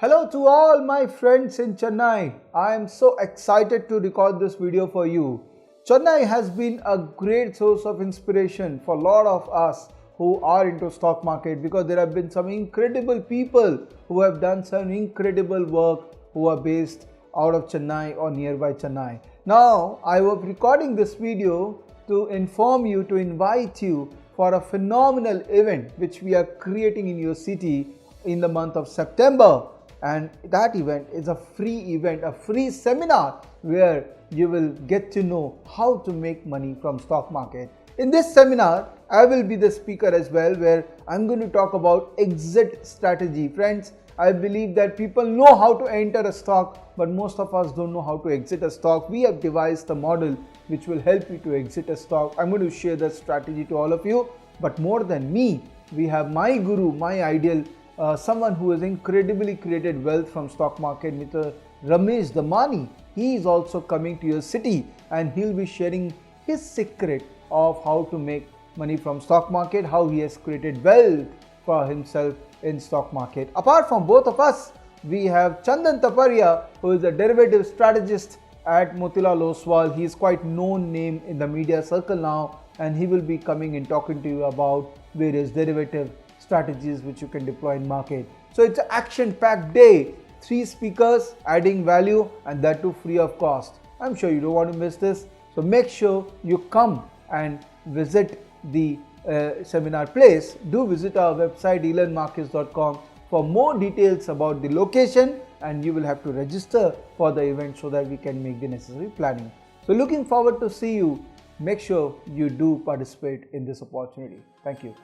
Hello to all my friends in Chennai. I am so excited to record this video for you. Chennai has been a great source of inspiration for a lot of us who are into stock market because there have been some incredible people who have done some incredible work who are based out of Chennai or nearby Chennai. Now, I was recording this video to inform you, to invite you for a phenomenal event which we are creating in your city in the month of September. And that event is a free event, a free seminar where you will get to know how to make money from stock market. In this seminar, I will be the speaker as well, where I'm going to talk about exit strategy. Friends, I believe that people know how to enter a stock, but most of us don't know how to exit a stock. We have devised a model which will help you to exit a stock. I'm going to share that strategy to all of you. But more than me, we have my guru, my ideal, someone who has incredibly created wealth from stock market, Mr. Ramesh Damani. He is also coming to your city and he'll be sharing his secret of how to make money from stock market, how he has created wealth for himself in stock market. Apart from both of us, we have Chandan Taparia, who is a derivative strategist at Motilal Oswal. He is quite known name in the media circle now, and he will be coming and talking to you about various derivative strategies which you can deploy in market. So it's an action-packed day. 3 speakers adding value, and that too free of cost. I'm sure you don't want to miss this. So make sure you come and visit the seminar place. Do visit our website Elearnmarkets.com for more details about the location, and you will have to register for the event so that we can make the necessary planning. So looking forward to see you. Make sure you do participate in this opportunity. Thank you.